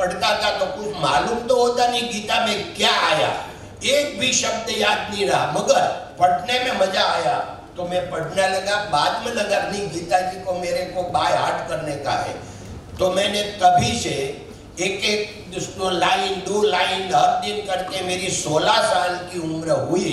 पढ़ता था तो कुछ मालूम तो होता नहीं गीता में क्या आया, एक भी शब्द याद नहीं रहा, मगर पढ़ने में मजा आया तो मैं पढ़ने लगा। बाद में लगा नहीं गीता जी को मेरे को बाय हार्ट करने का है, तो मैंने तभी से एक एक लाइन 2 लाइन हर दिन करके मेरी 16 साल की उम्र हुई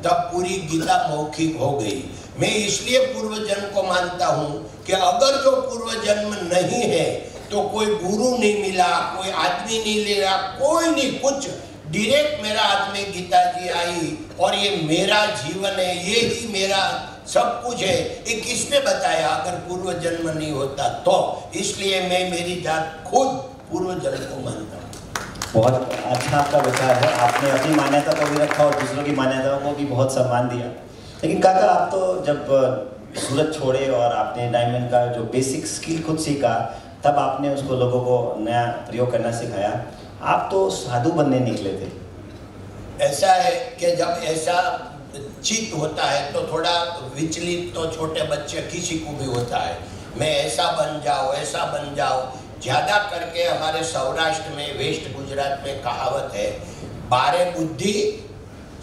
तब पूरी गीता मौखिक हो गई। मैं इसलिए पूर्व जन्म को मानता हूँ कि अगर जो पूर्व जन्म नहीं है तो कोई गुरु नहीं मिला, कोई आदमी नहीं ले रहा, कोई नहीं, कुछ डायरेक्ट मेरा हाथ में गीता जी आई और ये मेरा जीवन है, ये ही मेरा सब कुछ है। ये किसने बताया अगर पूर्व जन्म नहीं होता तो? इसलिए मैं मेरी जात खुद पूर्व जन्म को मानता हूँ। बहुत अच्छा आपका विचार है, आपने अपनी मान्यता को भी रखा और दूसरों की मान्यताओं को भी बहुत सम्मान दिया। लेकिन काका, आप तो जब सूरत छोड़े और आपने डायमंड का जो बेसिक स्किल खुद सीखा, तब आपने उसको लोगों को नया प्रयोग करना सिखाया। आप तो साधु बनने निकले थे। ऐसा है कि जब ऐसा चित्त होता है तो थोड़ा विचलित तो छोटे बच्चे किसी को भी होता है, मैं ऐसा बन जाओ, ऐसा बन जाओ। ज़्यादा करके हमारे सौराष्ट्र में, वेस्ट गुजरात में कहावत है, 12 बुद्धि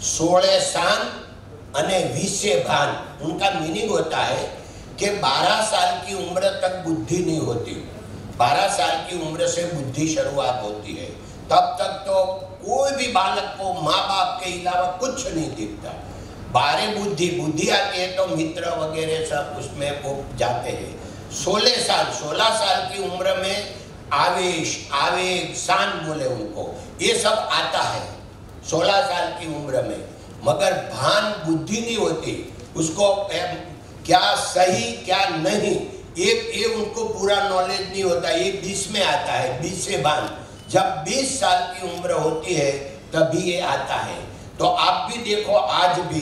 16 शान अने 20 भान। उनका मीनिंग होता है कि 12 साल की उम्र तक बुद्धि नहीं होती, 12 साल की उम्र से बुद्धि शुरुआत होती है। तब तक तो कोई भी बालक को माँ बाप के अलावा कुछ नहीं दिखता। 12 बुद्धि आती है तो मित्र वगैरह सब उसमें वो जाते हैं। 16 साल की उम्र में आवेश, आवेग, शान बोले उनको, ये सब आता है 16 साल की उम्र में। मगर भान बुद्धि नहीं होती, उसको क्या सही क्या नहीं ये उनको पूरा नॉलेज नहीं होता। ये 20 में आता है, 20 से भान। जब 20 साल की उम्र होती है तभी ये आता है। तो आप भी देखो आज भी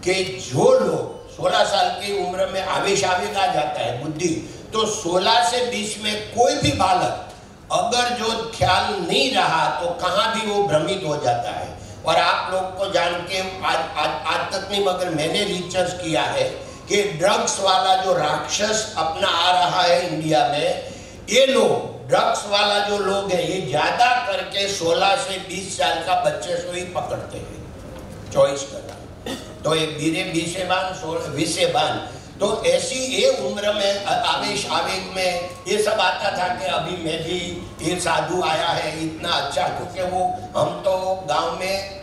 कि जो लोग 16 साल की उम्र में आवेश आ जाता है बुद्धि, तो 16 से 20 में कोई भी बालक अगर जो ख्याल नहीं रहा तो कहाँ भी वो भ्रमित हो जाता है। और आप लोग को जान के आज तक नहीं, मगर मैंने रिसर्च किया है कि ड्रग्स वाला जो राक्षस अपना आ रहा है इंडिया में, ये लोग ड्रग्स वाला जो लोग हैं ये ज्यादा करके 16 से 20 साल का बच्चे से ही पकड़ते हैं, चॉइस करना। तो ये बीरे 20 से बान, तो ऐसी ये उम्र में आवेश आवेग में ये सब आता था कि अभी मैं भी, ये साधु आया है इतना अच्छा। क्योंकि वो हम तो गांव में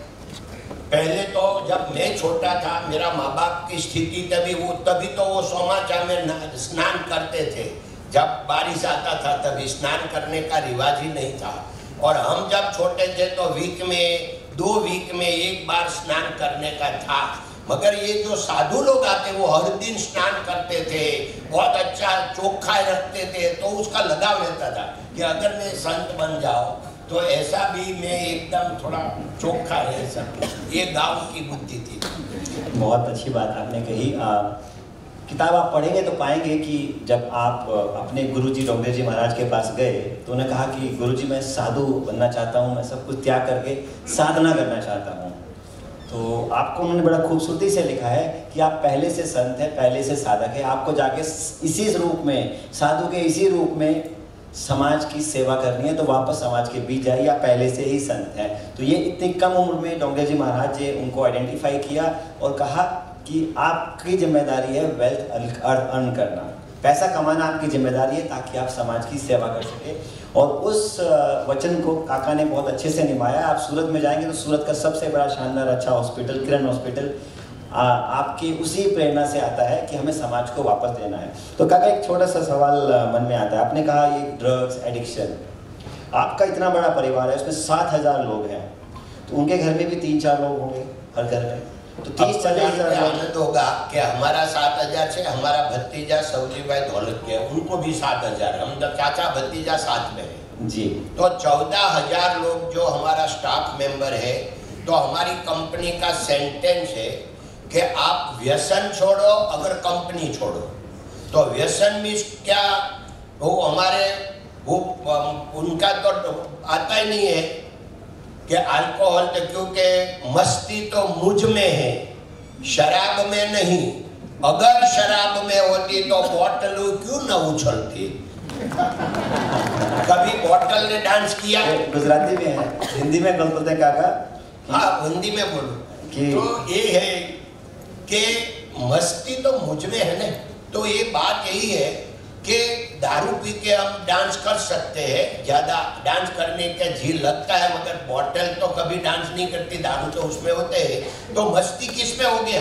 पहले तो जब मैं छोटा था, मेरा माँ बाप की स्थिति तभी तो वो सोमाचा में स्नान करते थे। जब बारिश आता था तभी स्नान करने का रिवाज ही नहीं था। और हम जब छोटे थे तो वीक में 2 वीक में एक बार स्नान करने का था। मगर ये जो साधु लोग आते वो हर दिन स्नान करते थे, बहुत अच्छा चोखा रखते थे, तो उसका लगाव रहता था कि अगर मैं संत बन जाऊं तो ऐसा भी मैं एकदम थोड़ा चोखा रह सकूं। ये गांव की बुद्धि थी। बहुत अच्छी बात आपने कही। किताब आप पढ़ेंगे तो पाएंगे कि जब आप अपने गुरुजी डोंगरे जी महाराज के पास गए तो उन्होंने कहा कि गुरुजी मैं साधु बनना चाहता हूँ, मैं सब कुछ त्याग करके साधना करना चाहता हूँ। तो आपको उन्होंने बड़ा खूबसूरती से लिखा है कि आप पहले से संत हैं, पहले से साधक है, आपको जाके इसी रूप में, साधु के इसी रूप में समाज की सेवा करनी है, तो वापस समाज के बीच जाइए, आप पहले से ही संत हैं। तो ये इतनी कम उम्र में डोंगरे जी महाराज जी उनको आइडेंटिफाई किया और कहा कि आपकी जिम्मेदारी है वेल्थ अर्न करना, पैसा कमाना आपकी जिम्मेदारी है ताकि आप समाज की सेवा कर सके। और उस वचन को काका ने बहुत अच्छे से निभाया। आप सूरत में जाएंगे तो सूरत का सबसे बड़ा शानदार अच्छा हॉस्पिटल किरण हॉस्पिटल आपकी उसी प्रेरणा से आता है कि हमें समाज को वापस देना है। तो काका एक छोटा सा सवाल मन में आता है, आपने कहा ये ड्रग्स एडिक्शन, आपका इतना बड़ा परिवार है, उसमें 7,000 लोग हैं, तो उनके घर में भी 3-4 लोग होंगे हर घर में, तो 30-40 हज़ार आनंद होगा कि हमारा 7,000 से हमारा भतीजा सऊदी भाई दौलत के उनको भी 7,000, हम चाचा भतीजा साथ में है जी। तो 14,000 लोग जो हमारा स्टाफ मेंबर है। तो हमारी कंपनी का सेंटेंस है कि आप व्यसन छोड़ो अगर कंपनी छोड़ो। तो व्यसन मीन्स क्या, वो हमारे वो उनका तो आता ही नहीं है कि अल्कोहल, तो क्योंकि मस्ती तो मुझ में है, शराब में नहीं। अगर शराब में होती तो बोतल क्यों न उछलती। कभी बॉटल ने डांस किया? गुजराती में है, हिंदी में बोलते हैं काका। हाँ, हिंदी में बोलो। तो ये है कि मस्ती तो मुझ में है ना। तो ये बात यही है कि दारू पी के हम डांस कर सकते हैं, ज्यादा डांस करने का जी लगता है, मगर बॉटल तो कभी डांस नहीं करती, दारू तो उसमें होते हैं। तो मस्ती किस में होगी?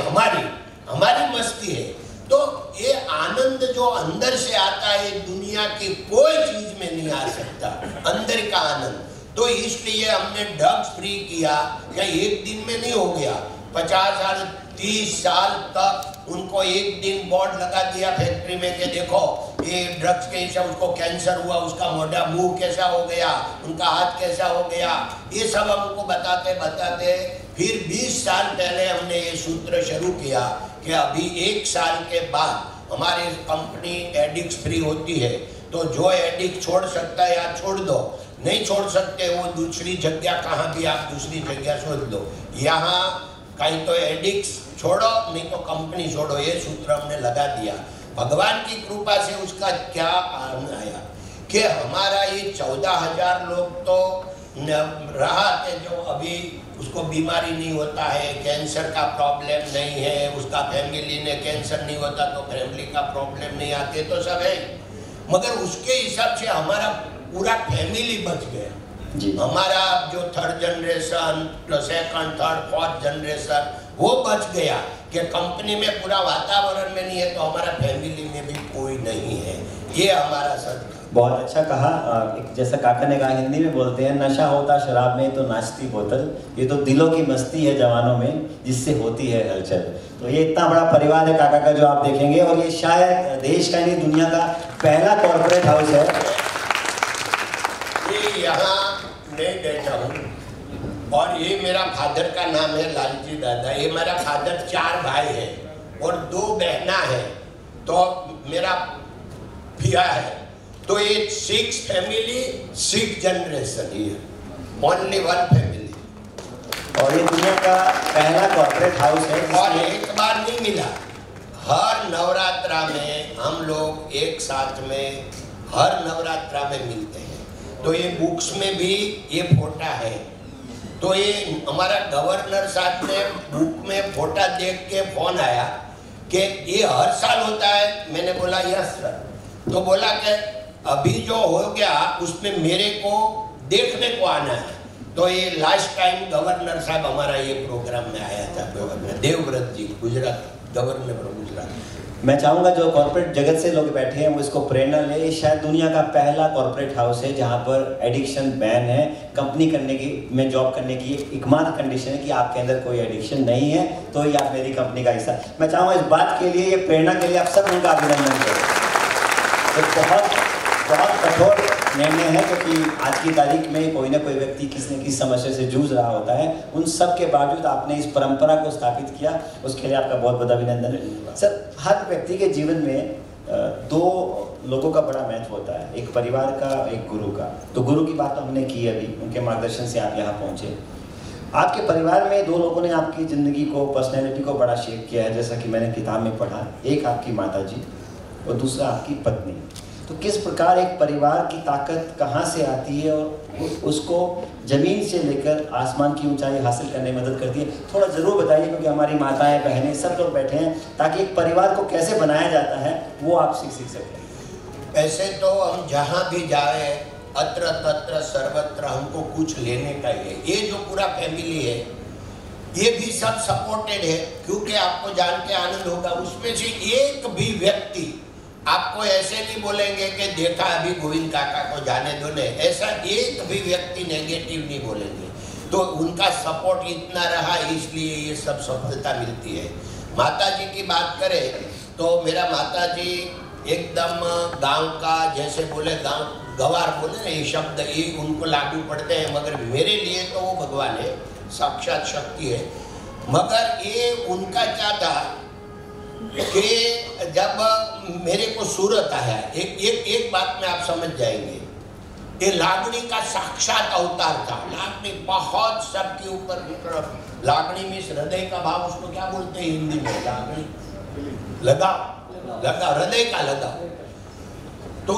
हमारी मस्ती है। तो ये आनंद जो अंदर से आता है, दुनिया की कोई चीज में नहीं आ सकता, अंदर का आनंद। तो इसलिए हमने ड्रग्स फ्री किया। क्या एक दिन में नहीं हो गया? 50 साल 30 साल तक उनको एक दिन बोर्ड लगा दिया फैक्ट्री में कि देखो ये ड्रग्स के हिसाब, उसको कैंसर हुआ, उसका मोटा मुंह कैसा हो गया, उनका हाथ कैसा हो गया, ये सब हमको बताते बताते फिर 20 साल पहले हमने ये सूत्र शुरू किया कि अभी 1 साल के बाद हमारी कंपनी एडिक्ट फ्री होती है। तो जो एडिक्ट छोड़ सकता है या छोड़ दो, नहीं छोड़ सकते वो दूसरी जगह, कहाँ भी आप दूसरी जगह सोच लो, यहाँ कहीं तो एडिक्ट छोड़ो, नहीं तो कंपनी छोड़ो, ये सूत्र हमने लगा दिया। भगवान की कृपा से उसका क्या आनंद आया कि हमारा ये 14,000 लोग तो रहा थे जो अभी उसको बीमारी नहीं होता है, कैंसर का प्रॉब्लम नहीं है, उसका फैमिली ने कैंसर नहीं होता तो फैमिली का प्रॉब्लम नहीं आते, तो सब है। मगर उसके हिसाब से हमारा पूरा फैमिली बच गया। हमारा जो 3rd generation, 2nd, 3rd, 4th generation वो बच गया कि कंपनी में पूरा वातावरण में नहीं है तो हमारा फैमिली में भी कोई नहीं है। ये हमारा सदका। बहुत अच्छा कहा। जैसा काका ने कहा, हिंदी में बोलते हैं नशा होता शराब में तो नाचती बोतल, ये तो दिलों की मस्ती है जवानों में जिससे होती है हलचल। तो ये इतना बड़ा परिवार है काका का जो आप देखेंगे, और ये शायद देश का नहीं दुनिया का पहला कॉर्पोरेट हाउस है। ये यहाँ नहीं बैठा हूँ और ये मेरा फादर का नाम है लालजी दादा। ये मेरा फादर 4 भाई है और 2 बहना है, तो मेरा पिया है। तो ये 6 फैमिली 6 जनरेशन ही है, ओनली 1 फैमिली। और ये दुनिया का पहला कॉर्पोरेट हाउस है और एक बार नहीं मिला, हर नवरात्रा में हम लोग एक साथ में हर नवरात्रा में मिलते हैं। तो ये बुक्स में भी ये फोटा है। तो ये हमारा गवर्नर साहब ने बुक में फोटा देख के फोन आया कि ये हर साल होता है। मैंने बोला यस सर। तो बोला कि अभी जो हो गया उसमें मेरे को देखने को आना है। तो ये लास्ट टाइम गवर्नर साहब हमारा ये प्रोग्राम में आया था, गवर्नर देवव्रत जी, गुजरात, गवर्नर गुजरात। मैं चाहूँगा जो कॉर्पोरेट जगत से लोग बैठे हैं वो इसको प्रेरणा ले। ये शायद दुनिया का पहला कॉर्पोरेट हाउस है जहाँ पर एडिक्शन बैन है। कंपनी करने की में जॉब करने की एकमात्र कंडीशन है कि आपके अंदर कोई एडिक्शन नहीं है, तो ही आप मेरी कंपनी का हिस्सा। मैं चाहूँगा इस बात के लिए, ये प्रेरणा के लिए आप सब उनका अभिनंदन करें। तो बहुत कठोर निर्णय है, क्योंकि आज की तारीख में कोई ना कोई व्यक्ति किसी न किसी समस्या से जूझ रहा होता है। उन सब के बावजूद आपने इस परंपरा को स्थापित किया, उसके लिए आपका बहुत बहुत अभिनंदन है। सर, हर व्यक्ति के जीवन में 2 लोगों का बड़ा महत्व होता है, एक परिवार का, एक गुरु का। तो गुरु की बात तो हमने की अभी, उनके मार्गदर्शन से आप यहाँ पहुँचे। आपके परिवार में 2 लोगों ने आपकी ज़िंदगी को, पर्सनैलिटी को बड़ा शेप किया है, जैसा कि मैंने किताब में पढ़ा। एक आपकी माता जी और दूसरा आपकी पत्नी। तो किस प्रकार एक परिवार की ताकत कहाँ से आती है और उसको ज़मीन से लेकर आसमान की ऊंचाई हासिल करने में मदद करती है, थोड़ा ज़रूर बताइए, क्योंकि हमारी माताएं, बहनें सब लोग बैठे हैं, ताकि एक परिवार को कैसे बनाया जाता है वो आप सीख सकें। ऐसे तो हम जहाँ भी जाए, अत्र तत्र सर्वत्र हमको कुछ लेने का ही है। ये जो पूरा फैमिली है ये भी सब सपोर्टेड है, क्योंकि आपको जान के आनंद होगा। उसमें से एक भी व्यक्ति आपको ऐसे नहीं बोलेंगे कि देखा अभी गोविंद काका को जाने दो, ने ऐसा एक भी व्यक्ति नेगेटिव नहीं बोलेंगे। तो उनका सपोर्ट इतना रहा, इसलिए ये सब सफलता मिलती है। माता जी की बात करें तो मेरा माता जी एकदम गांव का, जैसे बोले गांव गवार बोले ना, ये शब्द ये उनको लागू पड़ते हैं, मगर मेरे लिए तो वो भगवान है, साक्षात शक्ति है। मगर ये उनका क्या था कि जब मेरे को सूरत आया, एक बात में आप समझ जाएंगे, ये लावणी का साक्षात अवतार था। लावणी बहुत सबके ऊपर, लावणी में हृदय का भाव, उसको क्या बोलते हैं हिंदी में? लावणी, लगा हृदय का लगा। तो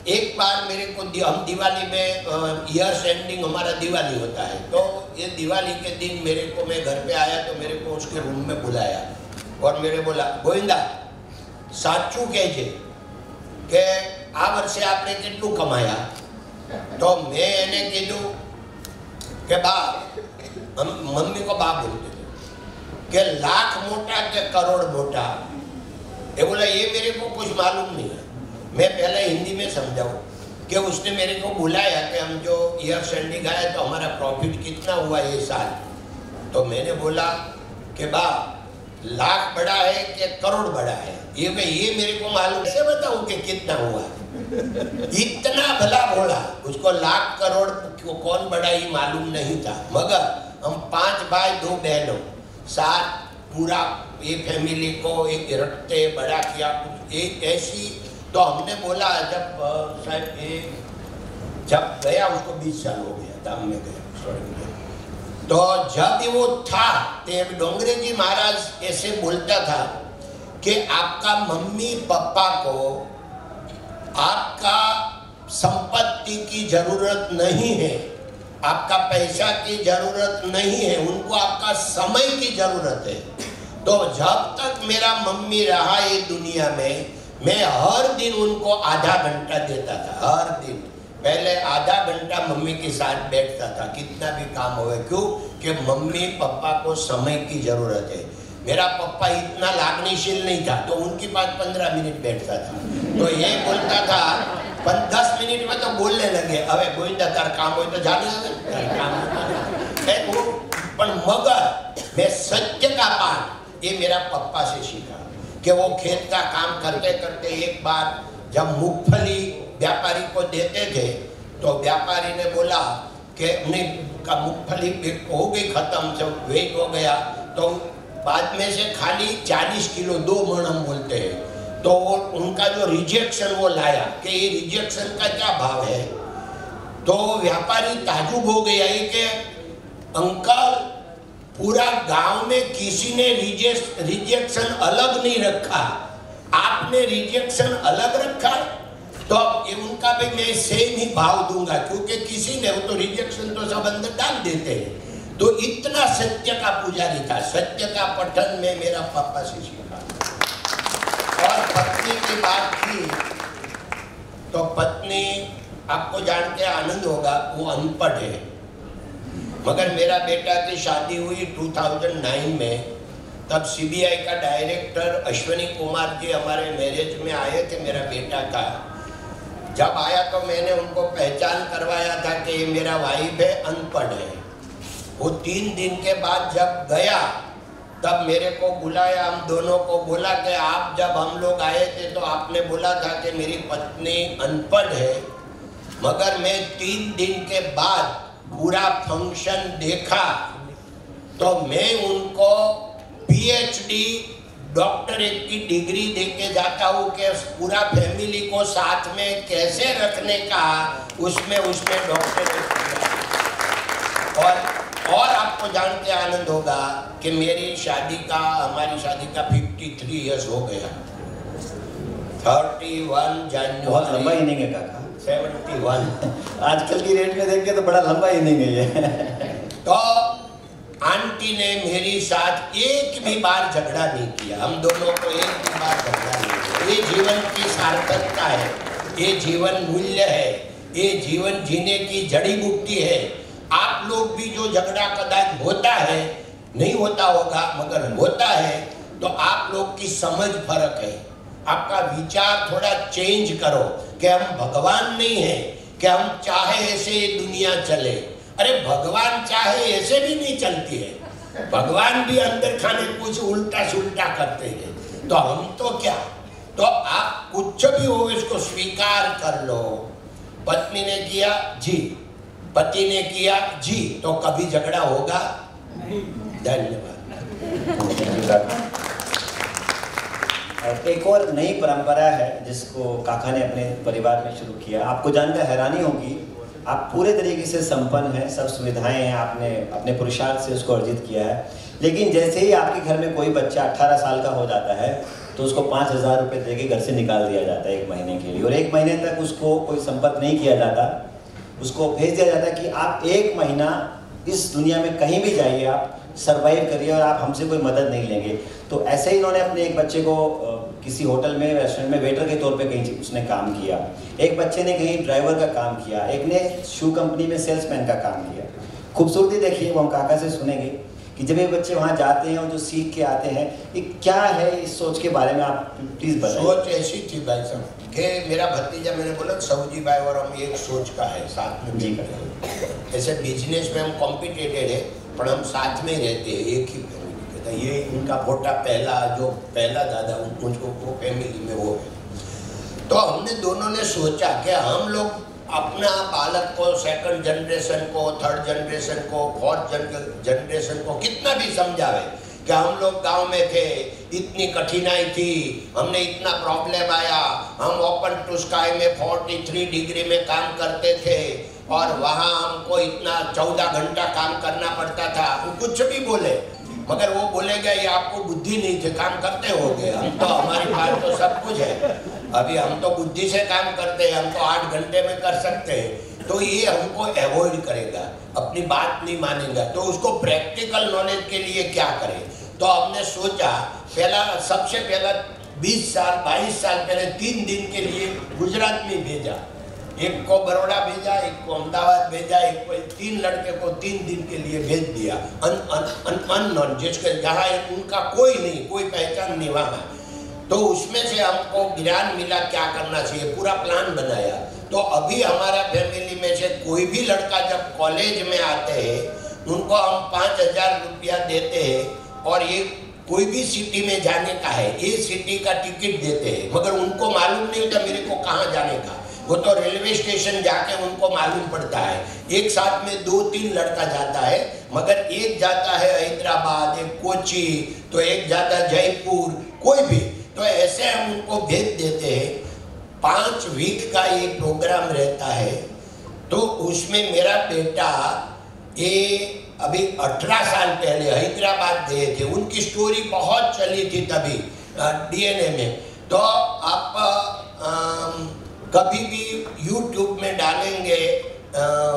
एक बार मेरे को हम दिवाली में ईयर्स एंडिंग हमारा दिवाली होता है, तो ये दिवाली के दिन मेरे को, मैं घर पे आया तो मेरे को उसके रूम में बुलाया और मेरे बोला, गोविंदा साचू कहे के आ वर्षे आपने कितलू कमाया? तो मैं एने कीधु के बा, मम्मी को बा बोलते थे कि लाख मोटा के करोड़ मोटा। ये बोला ये मेरे को कुछ मालूम नहीं है। मैं पहले हिंदी में समझाऊं कि उसने मेरे को बुलाया कि हम जो ईयर एंडिंग आया तो हमारा प्रॉफिट कितना हुआ ये साल। तो मैंने बोला कि बा लाख बड़ा है कि करोड़ बड़ा है, ये मेरे को मालूम कैसे बताऊं कि कितना हुआ। इतना भला भोला, उसको लाख करोड़ को कौन बड़ा ही मालूम नहीं था। मगर हम 5 भाई 2 बहनों साथ पूरा ये फैमिली को एक रखते बड़ा किया। एक ऐसी तो हमने बोला जब शायद ये जब गया उसको 20 साल हो गया, धाम में गया। तो जब वो था तब डोंगरे जी महाराज ऐसे बोलता था कि आपका मम्मी पापा को आपका संपत्ति की जरूरत नहीं है, आपका पैसा की जरूरत नहीं है, उनको आपका समय की जरूरत है। तो जब तक मेरा मम्मी रहा ये दुनिया में, मैं हर दिन उनको आधा घंटा देता था। हर दिन पहले आधा घंटा मम्मी के साथ बैठता था, कितना भी काम होवे। क्यों? कि मम्मी पापा को समय की जरूरत है। मेरा पापा इतना लागनीशील नहीं था तो उनके पास 15 मिनट बैठता था। तो ये बोलता था 10 मिनट में तो बोलने लगे, अबे गोविंदा तार काम हो तो जाने पर मगर मैं सत्य का पाठ ये मेरा पापा से सीखा कि वो खेत का काम करते करते एक बार जब मूंगफली व्यापारी को देते थे तो व्यापारी ने बोला कि उनका मूंगफली हो गई खत्म, जब वेट हो गया तो बाद में से खाली 40 किलो 2 मण हम बोलते हैं। तो वो उनका जो रिजेक्शन वो लाया कि ये रिजेक्शन का क्या भाव है। तो व्यापारी ताजुब हो गया कि अंकल पूरा गांव में किसी ने रिजेक्शन अलग नहीं रखा, आपने रिजेक्शन अलग रखा। तो उनका भी मैं सेम ही भाव दूंगा, क्योंकि किसी ने वो तो रिजेक्शन तो सब अंदर डाल देते हैं। तो इतना सत्य का पुजारी था। सत्य का पठन में मेरा पापा से सीखा। और पत्नी की बात की तो पत्नी आपको जान के आनंद होगा, वो अनपढ़ है। मगर मेरा बेटा की शादी हुई 2009 में, तब सीबीआई का डायरेक्टर अश्विनी कुमार जी हमारे मैरिज में आए थे मेरा बेटा का। जब आया तो मैंने उनको पहचान करवाया था कि ये मेरा वाइफ है, अनपढ़ है। वो 3 दिन के बाद जब गया तब मेरे को बुलाया, हम दोनों को बोला कि आप जब हम लोग आए थे तो आपने बोला था कि मेरी पत्नी अनपढ़ है। मगर मैं 3 दिन के बाद पूरा फंक्शन देखा तो मैं उनको पीएचडी डॉक्टरेट की डिग्री देके जाता हूँ कि पूरा फैमिली को साथ में कैसे रखने का, उसमें डॉक्टरेट। और आपको जान के आनंद होगा कि हमारी शादी का 53 इयर्स हो गया। 31 जनवरी। बहुत लंबा इनिंग है काका। 71। आजकल की रेट में देखें तो बड़ा लंबा इनिंग है ये। तो आंटी ने मेरी साथ एक भी बार झगड़ा नहीं किया, हम दोनों को एक भी बार झगड़ा नहीं किया। ये जीवन की सार्थकता है, ये जीवन मूल्य है, ये जीवन जीने की जड़ी बूटी है। आप लोग भी जो झगड़ा कदाच होता है, नहीं होता होगा मगर होता है, तो आप लोग की समझ फर्क है। आपका विचार थोड़ा चेंज करो कि हम भगवान नहीं है कि हम चाहे ऐसे ये दुनिया चले। अरे भगवान चाहे ऐसे भी नहीं चलती है, भगवान भी अंदर खाने कुछ उल्टा सुल्टा करते हैं। तो हम तो क्या, तो आप कुछ भी हो इसको स्वीकार कर लो। पत्नी ने किया जी, पति ने किया जी, तो कभी झगड़ा होगा नहीं। धन्यवाद। एक और नई परंपरा है जिसको काका ने अपने परिवार में शुरू किया। आपको जानकर हैरानी होगी, आप पूरे तरीके से संपन्न हैं, सब सुविधाएं हैं, आपने अपने पुरुषार्थ से उसको अर्जित किया है। लेकिन जैसे ही आपके घर में कोई बच्चा 18 साल का हो जाता है तो उसको 5,000 रुपये दे के घर से निकाल दिया जाता है 1 महीने के लिए, और 1 महीने तक उसको कोई संपर्क नहीं किया जाता। उसको भेज दिया जाता है कि आप 1 महीना इस दुनिया में कहीं भी जाइए, आप सर्वाइव करिए और आप हमसे कोई मदद नहीं लेंगे। तो ऐसे ही इन्होंने अपने एक बच्चे को किसी होटल में, रेस्टोरेंट में वेटर के तौर पे कहीं उसने काम किया, एक बच्चे ने कहीं ड्राइवर का काम किया, एक ने शू कंपनी में सेल्समैन का काम किया। खूबसूरती देखिए, वो हम काका से सुनेंगे कि जब ये बच्चे वहाँ जाते हैं और जो सीख के आते हैं, ये क्या है, इस सोच के बारे में आप प्लीज़ बताइए। सोच ऐसी थी भाई साहब कि मेरा भतीजा, मैंने बोला सऊदी भाई और हम एक सोच का है, साथ में जी करें। ऐसे बिजनेस में हम कॉम्पिटिटेड है, पर हम साथ में रहते हैं, एक ही फैमिली के। तो ये इनका फोटा पहला दादा मुझको वो फैमिली में वो है। तो हमने दोनों ने सोचा कि हम लोग अपना बालक को, सेकंड जनरेशन को, थर्ड जनरेशन को, फोर्थ जनरेशन को कितना भी समझावे कि हम लोग गांव में थे, इतनी कठिनाई थी, हमने इतना प्रॉब्लम आया, हम ओपन टू स्काई में 43 डिग्री में काम करते थे और वहाँ हमको इतना 14 घंटा काम करना पड़ता था। कुछ भी बोले, मगर वो बोलेगा ये आपको बुद्धि नहीं थी, काम करते होगे, हम तो हमारे पास तो सब कुछ है, अभी हम तो बुद्धि से काम करते हैं, हम तो 8 घंटे में कर सकते हैं। तो ये हमको अवॉइड करेगा, अपनी बात नहीं मानेगा, तो उसको प्रैक्टिकल नॉलेज के लिए क्या करें। तो हमने सोचा, सबसे पहला 20 साल 22 साल पहले 3 दिन के लिए गुजरात में भेजा, एक को बड़ौदा भेजा, एक को अहमदाबाद भेजा, एक को 3 लड़के को 3 दिन के लिए भेज दिया अननोन, जिसके जहाँ उनका कोई नहीं, कोई पहचान नहीं वहाँ। तो उसमें से हमको ज्ञान मिला क्या करना चाहिए, पूरा प्लान बनाया। तो अभी हमारा फैमिली में से कोई भी लड़का जब कॉलेज में आते हैं, उनको हम 5,000 रुपया देते हैं और ये कोई भी सिटी में जाने का है, ये सिटी का टिकट देते हैं, मगर उनको मालूम नहीं होता मेरे को कहाँ जाने का। वो तो रेलवे स्टेशन जाके उनको मालूम पड़ता है। एक साथ में 2-3 लड़का जाता है, मगर एक जाता है हैदराबाद, एक कोची, तो एक जाता है जयपुर, कोई भी। तो ऐसे हम उनको भेज देते हैं। 5 वीक का ये प्रोग्राम रहता है। तो उसमें मेरा बेटा ये अभी 18 साल पहले हैदराबाद गए थे, उनकी स्टोरी बहुत चली थी तभी DNA में। तो आप कभी भी YouTube में डालेंगे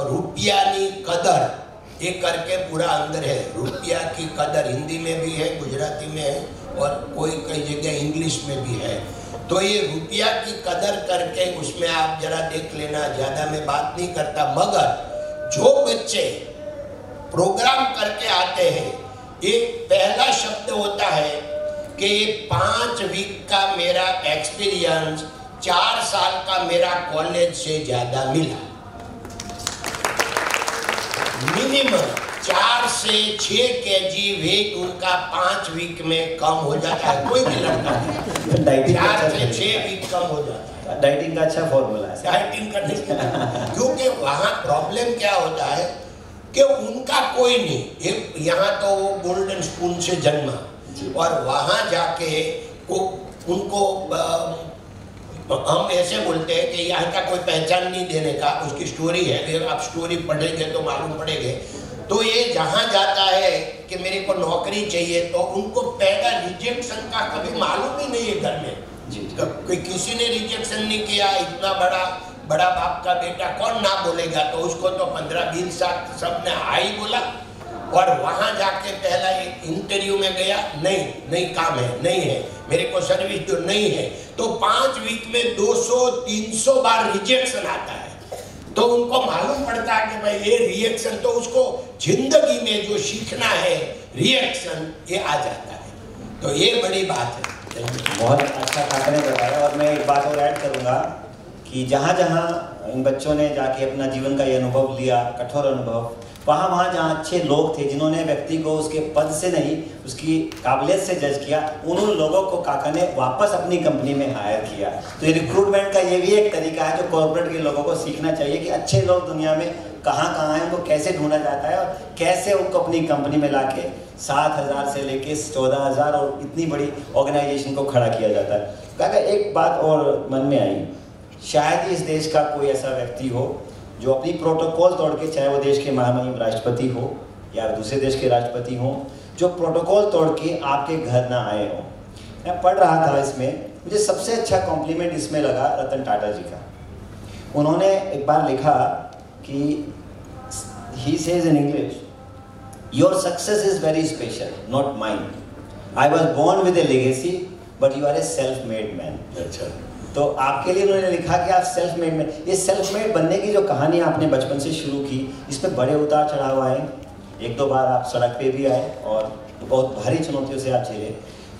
रुपया की कदर, ये करके पूरा अंदर है, रुपया की कदर, हिंदी में भी है, गुजराती में है और कई जगह इंग्लिश में भी है। तो ये रुपया की कदर करके उसमें आप जरा देख लेना, ज़्यादा मैं बात नहीं करता। मगर जो बच्चे प्रोग्राम करके आते हैं, एक पहला शब्द होता है कि ये 5 वीक का मेरा एक्सपीरियंस 4 साल का मेरा कॉलेज से ज़्यादा मिला। मिनिमम 4 से 6 kg वेट उनका 5 वीक में कम हो जाता है। कोई भी लड़का 4 से 6 वीक कम हो जाता है। डाइटिंग का अच्छा फॉर्मूला है। डाइटिंग करने के, क्योंकि वहाँ प्रॉब्लम क्या होता है कि उनका कोई नहीं, यहाँ तो वो गोल्डन स्पून से जन्मा, और वहाँ जाके उनको हम ऐसे बोलते हैं कि यहाँ का कोई पहचान नहीं देने का, उसकी स्टोरी है, अगर आप स्टोरी पढ़ेंगे तो मालूम पड़ेंगे। तो ये जहाँ जाता है कि मेरे को नौकरी चाहिए, तो उनको पहला रिजेक्शन का कभी मालूम ही नहीं है घर में। कोई किसी ने रिजेक्शन नहीं किया, इतना बड़ा बाप का बेटा कौन ना बोलेगा, तो उसको तो 15-20 साल सबने हाई बोला। और वहाँ जाके पहला इंटरव्यू में गया, नहीं काम है, नहीं है, मेरे को सर्विस जो नहीं है। तो 5 वीक में 200-300 बार रिजेक्शन आता है। तो उनको मालूम पड़ता है कि भाई ये रिएक्शन, तो उसको जिंदगी में जो सीखना है रिएक्शन, ये आ जाता है। तो ये बड़ी बात है। बहुत अच्छा काका ने बताया। और मैं एक बात और ऐड करूँगा कि जहाँ जहाँ इन बच्चों ने जाके अपना जीवन का ये अनुभव लिया, कठोर अनुभव, वहाँ जहाँ अच्छे लोग थे जिन्होंने व्यक्ति को उसके पद से नहीं उसकी काबिलियत से जज किया, उन लोगों को काका ने वापस अपनी कंपनी में हायर किया। तो ये रिक्रूटमेंट का ये भी एक तरीका है जो कॉर्पोरेट के लोगों को सीखना चाहिए कि अच्छे लोग दुनिया में कहाँ हैं, उनको कैसे ढूंढा जाता है और कैसे उनको अपनी कंपनी में लाके 7,000 से लेके 14,000 और इतनी बड़ी ऑर्गेनाइजेशन को खड़ा किया जाता है। काका एक बात और मन में आई, शायद ही इस देश का कोई ऐसा व्यक्ति हो जो अपनी प्रोटोकॉल तोड़ के, चाहे वो देश के महामहिम राष्ट्रपति हो या दूसरे देश के राष्ट्रपति हो, जो प्रोटोकॉल तोड़ के आपके घर ना आए हो। मैं पढ़ रहा था इसमें, मुझे सबसे अच्छा कॉम्प्लीमेंट इसमें लगा रतन टाटा जी का। उन्होंने एक बार लिखा कि he says in English, your success is very special, not mine. I was born with a legacy but you are a self made man. अच्छा, तो आपके लिए उन्होंने लिखा कि आप सेल्फ मेड में, ये सेल्फ मेड बनने की जो कहानी आपने बचपन से शुरू की, इसमें बड़े उतार चढ़ाव आए, एक दो बार आप सड़क पे भी आए और बहुत भारी चुनौतियों से आप झेले।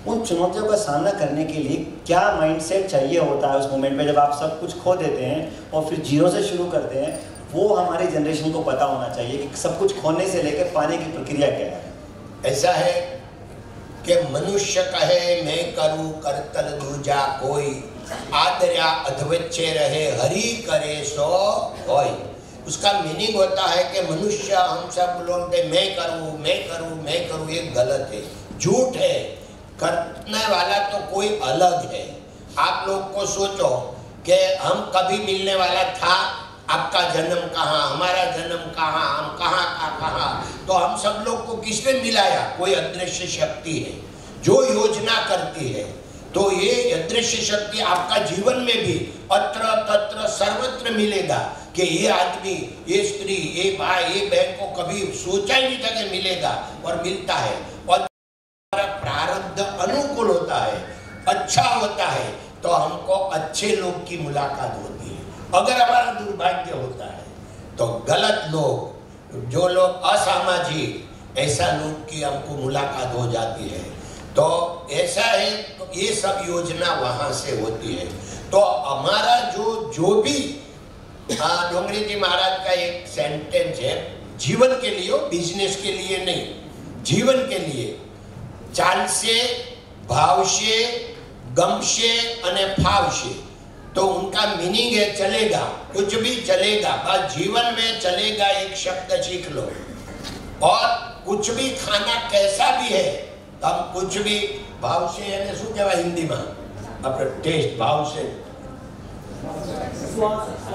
उन चुनौतियों का सामना करने के लिए क्या माइंडसेट चाहिए होता है उस मोमेंट में जब आप सब कुछ खो देते हैं और फिर जीरो से शुरू करते हैं? वो हमारी जनरेशन को पता होना चाहिए कि सब कुछ खोने से लेकर पाने की प्रक्रिया क्या है। ऐसा है कि मनुष्य कहे मैं करूं करतल दूजा कोई, आदर्या अधवच्चे रहे हरि करे सो होय। उसका मीनिंग होता है कि मनुष्य, हम सब बोलते मैं करूं मैं करूं मैं करूं, ये गलत है, झूठ है। करने वाला तो कोई अलग है। आप लोग को सोचो कि हम कभी मिलने वाला था, आपका जन्म कहाँ, हमारा जन्म कहाँ, हम कहाँ का कहाँ। तो हम सब लोग को किसने मिलाया? कोई अदृश्य शक्ति है जो योजना करती है। तो ये अदृश्य शक्ति आपका जीवन में भी अत्र तत्र सर्वत्र मिलेगा कि ये आदमी, ये स्त्री, ये भाई, ये बहन को कभी सोचा ही नहीं था कि मिलेगा और मिलता है। और प्रारब्ध अनुकूल होता है, अच्छा होता है, तो हमको अच्छे लोग की मुलाकात होती है। अगर हमारा दुर्भाग्य होता है तो गलत लोग, जो लोग असामाजिक, ऐसा लोग की हमको मुलाकात हो जाती है। तो ऐसा है, तो ये सब योजना वहां से होती है। तो हमारा जो भी डोंगरी जी महाराज का एक सेंटेंस है, जीवन के लिए, बिजनेस के लिए नहीं, जीवन के लिए, चालशे, भावशे, गमशे अने फावशे। तो उनका मीनिंग है चलेगा, कुछ भी चलेगा, बस जीवन में चलेगा एक शब्द सीख लो। और कुछ भी खाना कैसा भी है, हम कुछ भी भाव से, यानी શું કહેવાય હિન્દીમાં આપણે ટેસ્ટ, भाव से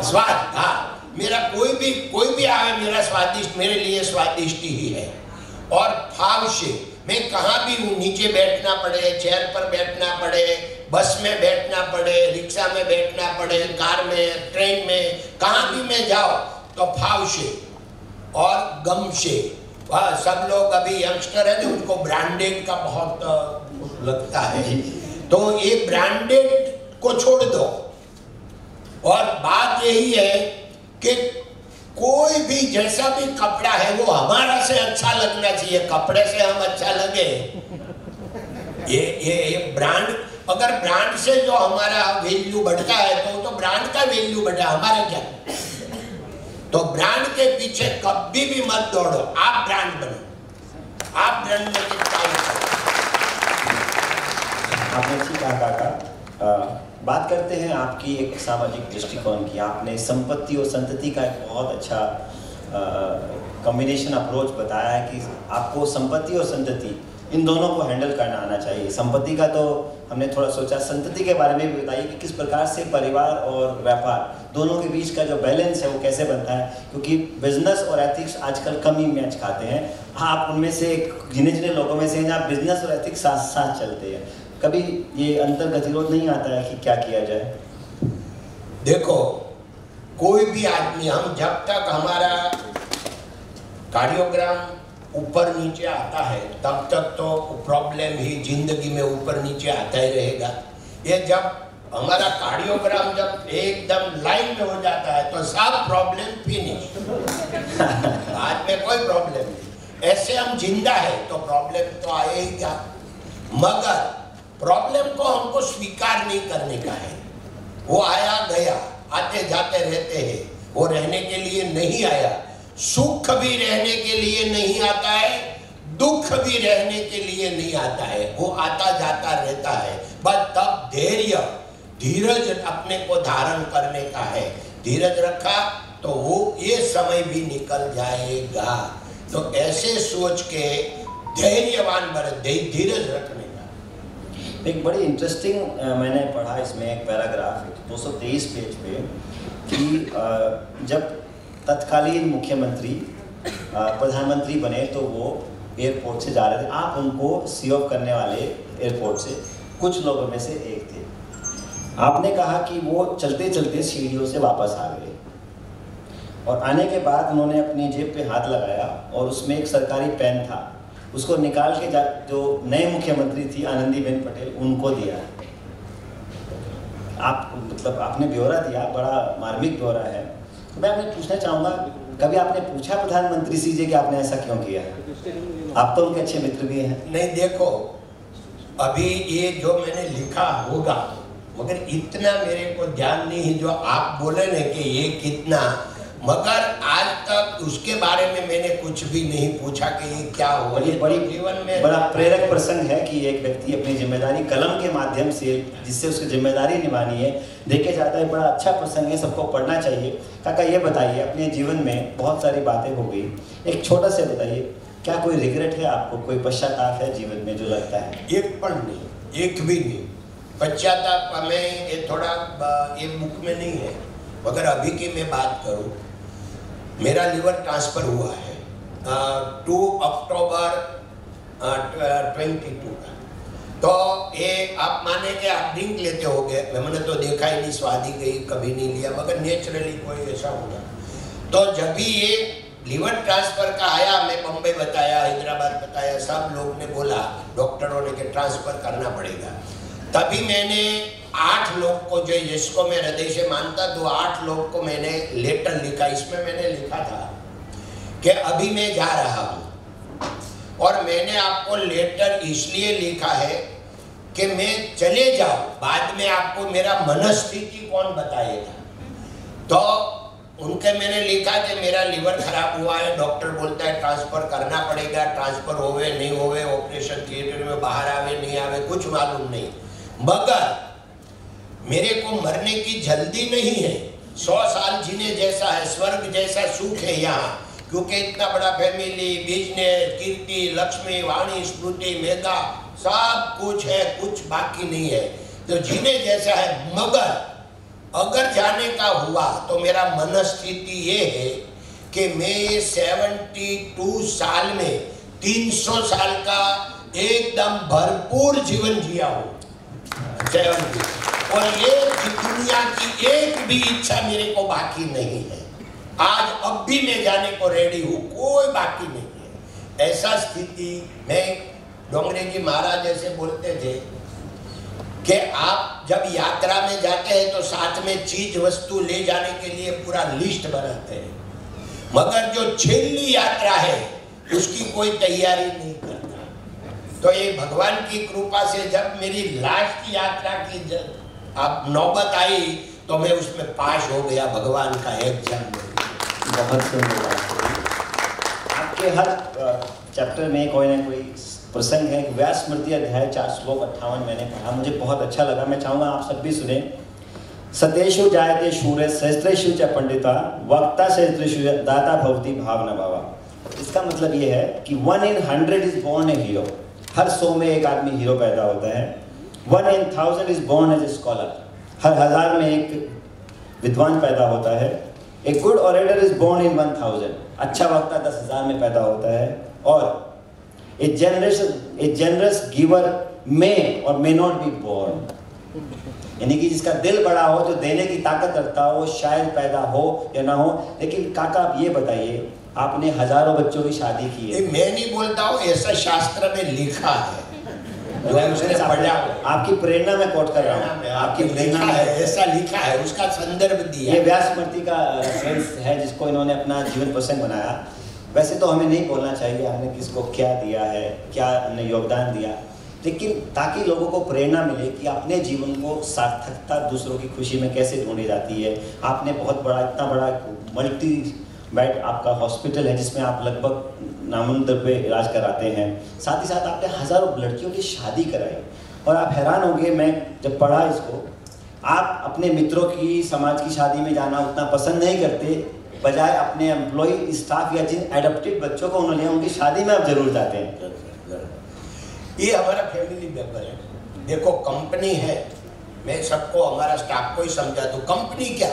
स्वाद। हाँ, मेरा कोई भी आए, मेरा स्वादिष्ट, मेरे लिए स्वादिष्ट ही है। और भाव से मैं कहाँ भी हूँ, नीचे बैठना पड़े, चेयर पर बैठना पड़े, बस में बैठना पड़े, रिक्शा में बैठना पड़े, कार में, ट्रेन में, कहाँ भी मैं जाओ तो भाव से और गम से। सब लोग अभी यंगस्टर है, उनको ब्रांडेड का बहुत लगता है, तो ये ब्रांडेड को छोड़ दो। और बात यही है कि कोई भी जैसा भी कपड़ा है वो हमारा से अच्छा लगना चाहिए। कपड़े से हम अच्छा लगे, ये ब्रांड, अगर ब्रांड से जो हमारा वैल्यू बढ़ता है तो ब्रांड का वैल्यू बढ़ा, हमारा क्या। तो ब्रांड के पीछे कभी भी मत दौड़ो, आप ब्रांड बनो, आप ब्रांड में आपने ठीक कहा काका। बात करते हैं आपकी एक सामाजिक दृष्टिकोण की। आपने संपत्ति और संतति का एक बहुत अच्छा कॉम्बिनेशन अप्रोच बताया है कि आपको संपत्ति और संतति इन दोनों को हैंडल करना आना चाहिए। संपत्ति का तो हमने थोड़ा सोचा, संतति के बारे में भी बताइए कि किस प्रकार से परिवार और व्यापार दोनों के बीच का जो बैलेंस है वो कैसे बनता है, क्योंकि बिजनेस और एथिक्स आजकल कम ही मैच खाते हैं। आप उनमें से जिन्हें लोगों में से हैं जहाँ बिजनेस और एथिक्स साथ साथ चलते हैं। कभी ये अंतर गतिरोध नहीं आता है कि क्या किया जाए? देखो, कोई भी आदमी, हम जब तक हमारा कार्डियोग्राम ऊपर नीचे आता है तब तक तो प्रॉब्लम ही जिंदगी में ऊपर नीचे आता ही रहेगा। ये जब हमारा कार्डियोग्राम जब एकदम लाइन में हो जाता है तो सब प्रॉब्लम फिनिश, बाद में कोई प्रॉब्लम नहीं। ऐसे हम जिंदा है तो प्रॉब्लम तो आएगा, मगर प्रॉब्लम को हमको स्वीकार नहीं करने का है। वो आया गया, आते जाते रहते हैं, वो रहने के लिए नहीं आया। सुख भी रहने के लिए नहीं आता है, दुख भी रहने के लिए नहीं आता है, वो आता जाता रहता है। बस तब धैर्य, धीरज अपने को धारण करने का है। धीरज रखा तो वो ये समय भी निकल जाएगा। तो ऐसे सोच के धैर्यवान बने, धीरज रखने का। एक बड़ी इंटरेस्टिंग मैंने पढ़ा इसमें एक पैराग्राफ 223 पेज पे कि जब तत्कालीन मुख्यमंत्री प्रधानमंत्री बने तो वो एयरपोर्ट से जा रहे थे, आप उनको सी ऑफ करने वाले एयरपोर्ट से कुछ लोगों में से एक थे। आपने कहा कि वो चलते चलते सीढ़ियों से वापस आ गए और आने के बाद उन्होंने अपनी जेब पे हाथ लगाया और उसमें एक सरकारी पेन था, उसको निकाल के जो नए मुख्यमंत्री थी आनंदीबेन पटेल उनको दिया। आप मतलब आपने ब्यौरा दिया, बड़ा मार्मिक ब्यौरा है। तो मैं आपने पूछना चाहूँगा, कभी आपने पूछा प्रधानमंत्री से कि आपने ऐसा क्यों किया? आप तो उनके अच्छे मित्र भी हैं। नहीं देखो, अभी ये जो मैंने लिखा होगा, मगर इतना मेरे को ध्यान नहीं है जो आप बोले ना कि ये कितना, मगर आज तक उसके बारे में मैंने कुछ भी नहीं पूछा कि ये क्या हुआ। ये बड़ी जीवन में बड़ा प्रेरक प्रसंग है कि एक व्यक्ति अपनी जिम्मेदारी कलम के माध्यम से, जिससे उसकी जिम्मेदारी निभानी है, देखे जाता है। बड़ा अच्छा प्रसंग है, सबको पढ़ना चाहिए। काका ये बताइए, अपने जीवन में बहुत सारी बातें हो गई, एक छोटा से बताइए, क्या कोई रिग्रेट है आपको, कोई पश्चाताप है जीवन में जो लगता है? एक पण नहीं, एक भी नहीं। पश्चाताप में ये थोड़ा ये बुक में नहीं है, मगर अभी की मैं बात करूं, मेरा लिवर ट्रांसफर हुआ है 2 अक्टूबर 22 का। तो ये आप माने कि आप ड्रिंक लेते होगे, मैंने तो देखा ही नहीं, स्वाद ही गई, कभी नहीं लिया, मगर नेचुरली कोई ऐसा होगा। तो जब भी ये लिवर ट्रांसफर का आया, मैं बम्बई बताया, हैदराबाद बताया, सब लोग ने बोला, डॉक्टरों ने कि ट्रांसफर करना पड़ेगा। तभी मैंने 8 लोग को, जो जिसको मैं हृदय से मानता, तो 8 लोग को मैंने लेटर लिखा। इसमें मैंने लिखा था कि अभी मैं जा रहा हूँ, और मैंने आपको लेटर इसलिए लिखा है कि मैं चले जाऊँ, बाद में आपको मेरा मनस्थिति कौन बताएगा। तो उनके मैंने लिखा कि मेरा लिवर खराब हुआ है, डॉक्टर बोलता है ट्रांसफर करना पड़ेगा, ट्रांसफर होवे नहीं होवे, ऑपरेशन थिएटर में बाहर आवे नहीं आवे, कुछ मालूम नहीं, मगर मेरे को मरने की जल्दी नहीं है। 100 साल जीने जैसा है, स्वर्ग जैसा सुख है यहाँ, क्योंकि इतना बड़ा फैमिली, बिजनेस, कीर्ति, लक्ष्मी, वाणी, स्मृति, मेधा, सब कुछ है, कुछ बाकी नहीं है, तो जीने जैसा है। मगर अगर जाने का हुआ तो मेरा मनस्थिति ये है कि मैं 72 साल में 300 साल का एकदम भरपूर जीवन जिया हूँ, 70, और ये दुनिया की एक भी इच्छा मेरे को बाकी नहीं है। आज अब भी मैं जाने को रेडी हूँ, कोई बाकी नहीं है। ऐसा स्थिति में डोंगरे जी महाराज ऐसे बोलते थे कि आप जब यात्रा में जाते हैं तो साथ में चीज वस्तु ले जाने के लिए पूरा लिस्ट बनाते हैं, मगर जो छेली यात्रा है उसकी कोई तैयारी नहीं करता। तो ये भगवान की कृपा से जब मेरी लास्ट यात्रा की अब नौबत आई तो मैं उसमें पास हो गया, भगवान का एग्जाम। बहुत सुंदर। आपके हर चैप्टर में कोई ना कोई प्रसंग है। व्यास स्मृति अध्याय 4 श्लोक 58 मैंने पढ़ा, मुझे बहुत अच्छा लगा। मैं चाहूँगा आप सब भी सुने। सतेषु जायते शूरे सहस्रेषु च पंडिता वक्ता सहस्रेषु दाता भवति भावना भावा। इसका मतलब ये है कि 1 in 100 is born a hero. हर 100 में एक आदमी हीरो पैदा होता है। 1 in 1000 is born as a scholar. हर 1000 में एक विद्वान पैदा होता है। A good orator is born in 1000। अच्छा वक्ता 10,000 में पैदा होता है। और A generous giver may or may not be born। यानी कि जिसका दिल बड़ा हो, जो देने की ताकत रखता हो, शायद पैदा हो या ना हो। लेकिन काका आप ये बताइए, आपने हजारों बच्चों की शादी की है। मैं नहीं बोलता हूँ, ऐसा शास्त्र में लिखा है, आपकी प्रेरणा में कोट कर रहा हूँ, आपकी प्रेरणा है, ऐसा लिखा है, उसका संदर्भ दिया। ये व्यास स्मृति का रेफरेंस है जिसको इन्होंने अपना जीवन प्रसंग बनाया। वैसे तो हमें नहीं बोलना चाहिए हमने किसको क्या दिया है, क्या हमने योगदान दिया, लेकिन ताकि लोगों को प्रेरणा मिले कि अपने जीवन को सार्थकता दूसरों की खुशी में कैसे ढूंढी जाती है। आपने बहुत बड़ा, इतना बड़ा मल्टी बेड आपका हॉस्पिटल है जिसमें आप लगभग नामंदर पे इलाज कराते हैं। साथ ही साथ आपने हज़ारों लड़कियों की शादी कराई। और आप हैरान होंगे, मैं जब पढ़ा इसको, आप अपने मित्रों की, समाज की शादी में जाना उतना पसंद नहीं करते, बजाय अपने एम्प्लॉय, स्टाफ या जिन एडॉप्टेड बच्चों को उन्होंने उनकी शादी में आप जरूर जाते हैं। ये हमारा फैमिली मेंबर है। देखो कंपनी है, मैं सबको हमारा स्टाफ को ही समझा दूं, कंपनी क्या,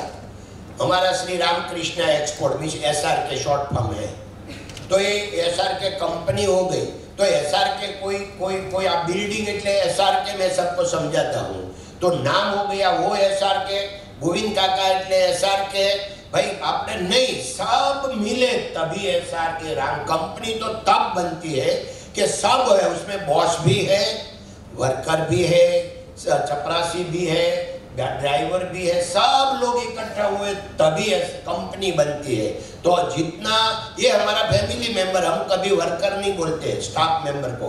हमारा श्री रामकृष्ण एक्सपोर्ट, SR के शॉर्ट फॉर्म है। तो ये SR के कंपनी हो गई, तो तो SRK कोई आप बिल्डिंग એટલે SRK मैं सबको समझाता हूँ, तो नाम हो गया वो SRK, गोविंद काका એટલે SRK, भाई आपने नहीं, सब मिले तभी SRK। कंपनी तो तब बनती है कि सब है, उसमें बॉस भी है, वर्कर भी है, चपरासी भी है, ड्राइवर भी है, सब लोग इकट्ठा हुए तभी कंपनी बनती है। तो जितना ये हमारा फैमिली मेंबर, हम कभी वर्कर नहीं बोलते स्टाफ मेंबर को,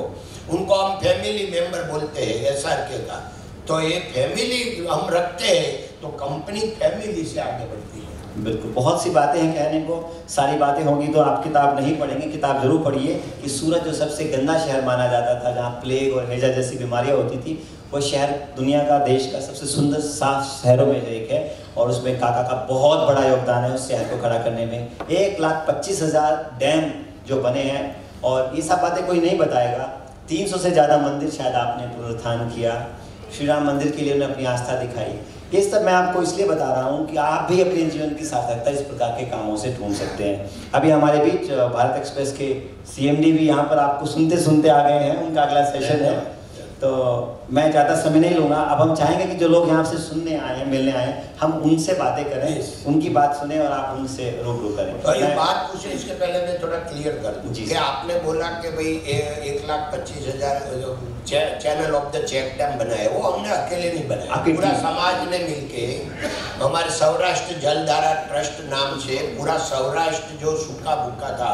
उनको हम फैमिली मेंबर बोलते हैं SRK का। तो ये फैमिली हम रखते हैं तो कंपनी फैमिली से आगे बढ़ती है। बिल्कुल, बहुत सी बातें हैं कहने को, सारी बातें होंगी तो आप किताब नहीं पढ़ेंगे, किताब जरूर पढ़िए कि सूरत जो सबसे गंदा शहर माना जाता था, जहाँ प्लेग और हैजा जैसी बीमारियाँ होती थी, वो शहर दुनिया का, देश का सबसे सुंदर साफ शहरों में एक है। और उसमें काका का बहुत बड़ा योगदान है उस शहर को खड़ा करने में। 1,25,000 डैम जो बने हैं, और ये सब बातें कोई नहीं बताएगा। 300 से ज़्यादा मंदिर शायद आपने पुनरुत्थान किया, श्री राम मंदिर के लिए उन्हें अपनी आस्था दिखाई। ये सब मैं आपको इसलिए बता रहा हूँ कि आप भी अपने जीवन की सार्थकता इस प्रकार के कामों से ढूंढ सकते हैं। अभी हमारे बीच भारत एक्सप्रेस के CMD भी यहाँ पर आपको सुनते सुनते आ गए हैं, उनका अगला सेशन है, तो मैं ज़्यादा समय नहीं लूँगा। अब हम चाहेंगे कि जो लोग यहाँ से सुनने आए हैं, मिलने आए हैं, हम उनसे बातें करें, उनकी बात सुने और आप उनसे रूबरू करें। तो ये बात पूछे इसके पहले मैं थोड़ा क्लियर कर दूँ कि आपने बोला कि भाई 1,25,000 channel of the check dam बनाए, वो हमने अकेले नहीं बनाया, पूरा समाज ने मिलके, हमारे सौराष्ट्र जलधारा ट्रस्ट नाम से पूरा सौराष्ट्र जो सूखा भूखा था,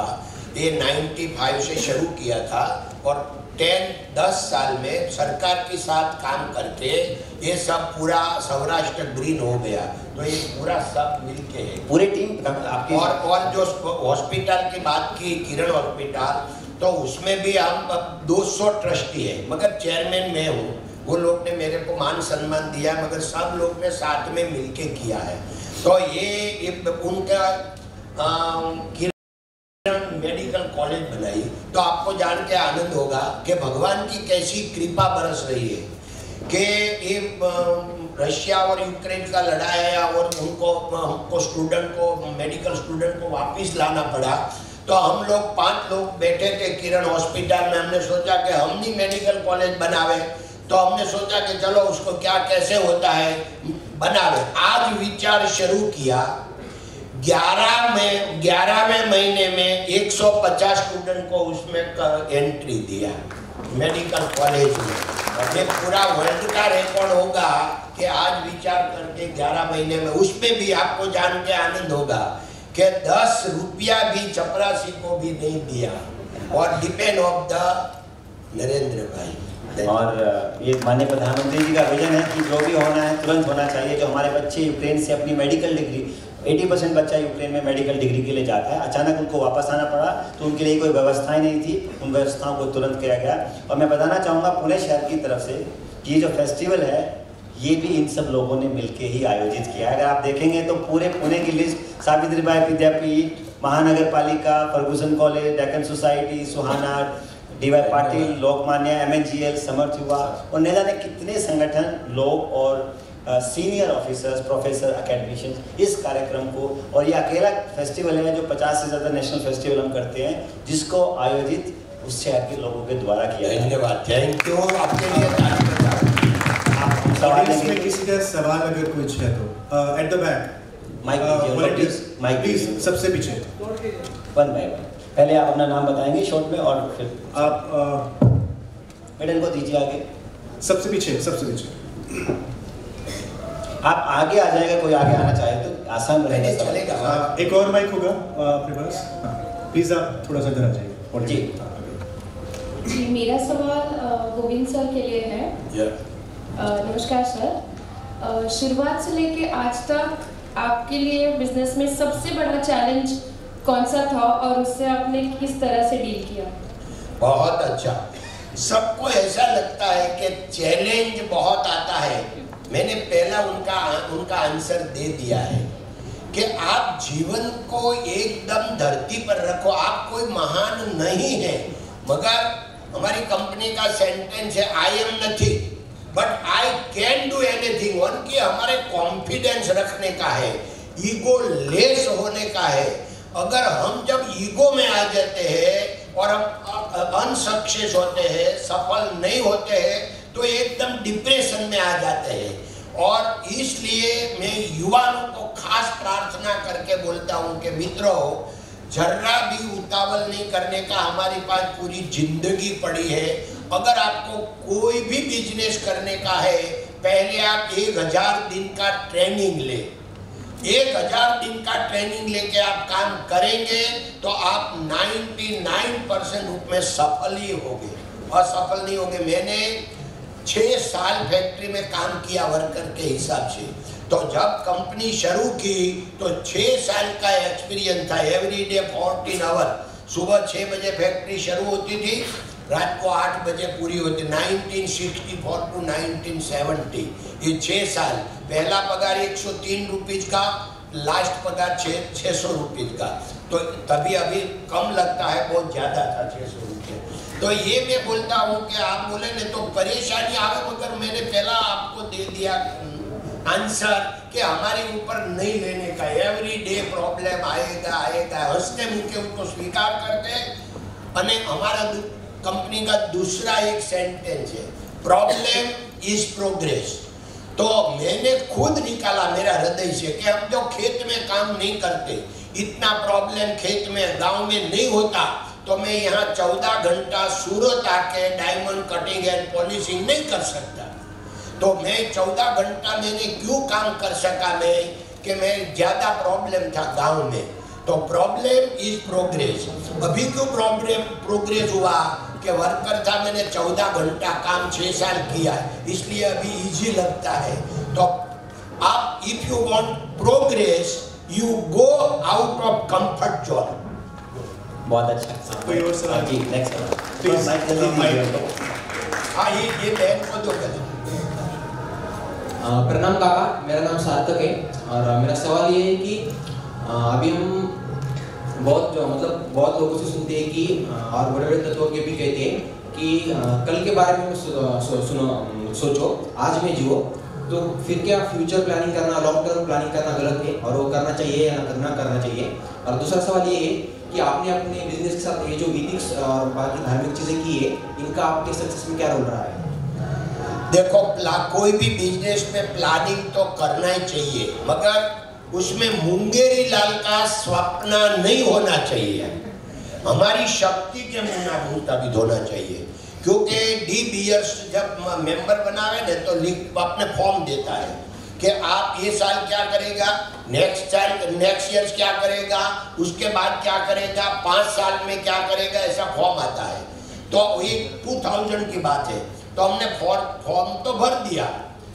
ये 95 से शुरू किया था, और 10 साल में सरकार के साथ काम करके ये सब पूरा सौराष्ट्र ग्रीन हो गया। तो ये पूरा सब मिलके है, पूरी टीम आपकी। और जो हॉस्पिटल की बात की, किरण हॉस्पिटल, तो उसमें भी हम 200 ट्रस्टी है, मगर चेयरमैन मैं हूँ। वो लोग ने मेरे को मान सम्मान दिया, मगर सब लोग ने साथ में मिलके किया है। तो ये उनका मेडिकल कॉलेज बनाई, तो आपको जान के आनंद होगा कि भगवान की कैसी कृपा बरस रही है कि ये रशिया और यूक्रेन का लड़ाई है, और हमको स्टूडेंट को, मेडिकल स्टूडेंट को वापस लाना पड़ा। तो हम लोग 5 लोग बैठे थे किरण हॉस्पिटल में, हमने सोचा कि हम नहीं मेडिकल कॉलेज बनावे, तो हमने सोचा कि चलो उसको क्या कैसे होता है बनावे। आज विचार शुरू किया, 11वें महीने में 150 स्टूडेंट को उसमें एंट्री दिया मेडिकल कॉलेज में। ये पूरा वर्ल्ड का रिकॉर्ड होगा कि आज विचार करके 11 महीने में, उसमें भी आपको जान के आनंद होगा कि 10 रुपया भी चपरासी को भी नहीं दिया, और डिपेंड ऑफ द नरेंद्र भाई। और ये माननीय प्रधानमंत्री जी का विजन है कि जो भी होना है तुरंत होना चाहिए। जो हमारे बच्चे यूक्रेन से अपनी मेडिकल डिग्री, 80% बच्चा यूक्रेन में मेडिकल डिग्री के लिए जाता है, अचानक उनको वापस आना पड़ा, तो उनके लिए कोई व्यवस्थाएं नहीं थी, उन व्यवस्थाओं को तुरंत किया गया। और मैं बताना चाहूँगा पुणे शहर की तरफ से कि ये जो फेस्टिवल है, ये भी इन सब लोगों ने मिलकर ही आयोजित किया है। अगर आप देखेंगे तो पूरे पुणे की लिस्ट, सावित्रीबाई विद्यापीठ, महानगर पालिका, फर्गुसन कॉलेज, डेक्कन सोसाइटी, सुहाना, DY पाटिल, लोकमान्य, MNGL, समर्थ युवा, और न जाने कितने संगठन, लोग और सीनियर ऑफिसर्स, प्रोफेसर, अकेडमिशियंस इस कार्यक्रम को, और ये अकेला फेस्टिवल है जो 50 से ज़्यादा नेशनल फेस्टिवल हम करते हैं, जिसको आयोजित उस शहर के लोगों के द्वारा किया। धन्यवाद, थैंक यू आपके लिए। इसमें किसी का सवाल अगर कुछ है तो at the back mic please, सबसे पीछे। वन बाय वन, पहले आप अपना नाम बताएंगे शॉर्ट में, और फिर आप मेडल को दीजिए आगे। सबसे पीछे, सबसे पीछे। आप आगे आ जाएगा, कोई आगे आना चाहे तो आसान रहेगा, चलेगा। एक और माइक होगा आपके पास, प्लीज आप थोड़ा सा इधर आ जाइए। जी, मेरा सवाल गोविंद सर के लिए है। नमस्कार सर, शुरुआत से लेके आज तक आपके लिए बिजनेस में सबसे बड़ा चैलेंज कौन सा था, और उससे आपने किस तरह से डील किया? बहुत अच्छा। सबको ऐसा लगता है कि चैलेंज बहुत आता है, मैंने पहला उनका आंसर दे दिया है कि आप जीवन को एकदम धरती पर रखो। आप कोई महान नहीं है, मगर हमारी कंपनी का सेंटेंस है, I am nothing but I can do anything. उनकी हमारे कॉन्फिडेंस रखने का है, ईगो लेस होने का है। अगर हम जब ईगो में आ जाते हैं और हम अनसक्सेस होते हैं, सफल नहीं होते हैं, तो एकदम डिप्रेशन में आ जाते हैं। और इसलिए मैं युवाओं को खास प्रार्थना करके बोलता हूँ कि मित्रों, जरा भी उतावल नहीं करने का, हमारे पास पूरी जिंदगी पड़ी है। अगर आपको कोई भी बिजनेस करने का है, पहले आप 1000 दिन का ट्रेनिंग ले। 1000 दिन का ट्रेनिंग लेके आप काम करेंगे तो आप 99% रूप में सफल ही होंगे, असफल नहीं होंगे। मैंने 6 साल फैक्ट्री में काम किया वर्कर के हिसाब से, तो जब कंपनी शुरू की तो 6 साल का एक्सपीरियंस था। एवरीडे 14 आवर, सुबह 6 बजे फैक्ट्री शुरू होती थी, रात को 8 बजे पूरी होती। 1964 टू 1970, ये 6 साल। पहला पगार 103 रुपीज का, लास्ट पगार 600 रुपीज का। तो तभी अभी कम लगता है, बहुत ज्यादा था 600 रुपये। तो ये मैं बोलता हूँ कि आप बोले नहीं तो परेशानी आवे, मगर मैंने पहला आपको दे दिया आंसर कि हमारे ऊपर नहीं लेने का। एवरी डे प्रॉब्लम आएगा आएगा, हंसते मुँह उसको स्वीकार करते। अने हमारा कंपनी का दूसरा एक सेंटेंस है, प्रॉब्लम इज प्रोग्रेस। तो मैंने खुद निकाला मेरा हृदय से कि हम जो खेत में काम नहीं करते, इतना प्रॉब्लम खेत में गांव में नहीं होता, तो मैं यहाँ 14 घंटा सूरत आके डायमंड कटिंग एंड पॉलिशिंग नहीं कर सकता। तो मैं 14 घंटा मैंने क्यों काम कर सका मैं, कि मैं ज्यादा प्रॉब्लम था गांव में। तो प्रॉब्लम इज प्रोग्रेस। अभी क्यों प्रॉब्लम प्रोग्रेस हुआ कि वर्कर था, मैंने 14 घंटा काम 6 साल किया, इसलिए अभी इजी लगता है। तो आप if you want progress, you go out of comfort zone. बहुत अच्छा। कोई और सवाल? जी, नेक्स्ट प्लीज। हाँ, ये बहन को दो पहले। प्रणाम काका, मेरा नाम सार्थक है और मेरा सवाल ये है कि अभी हम बहुत लोगों से सुनते हैं कि और बड़े बड़े तत्वज्ञ भी कहते हैं कि कल के बारे में सोचो, आज में जियो। तो फिर क्या फ्यूचर प्लानिंग करना, लॉन्ग टर्म प्लानिंग करना गलत है और वो करना चाहिए या ना करना चाहिए? और दूसरा सवाल ये है कि आपने अपने बिजनेस के साथ ये जो एथिक्स और बाकी धार्मिक चीज़ें की है, इनका आपके सक्सेस में क्या रोल रहा है? देखो, कोई भी बिजनेस में प्लानिंग तो करना ही चाहिए, मगर उसमें मुंगेरी लाल का स्वप्न नहीं होना चाहिए। हमारी शक्ति के मुन्ना साबित होना चाहिए। क्योंकि डी बियर्स जब मेंबर बनावे ना तो अपने फॉर्म देता है कि आप ये साल क्या करेगा, नेक्स्ट ईयर क्या करेगा, उसके बाद क्या करेगा, 5 साल में क्या करेगा, ऐसा फॉर्म आता है। तो ये 2000 की बात है। तो हमने फॉर्म तो भर दिया,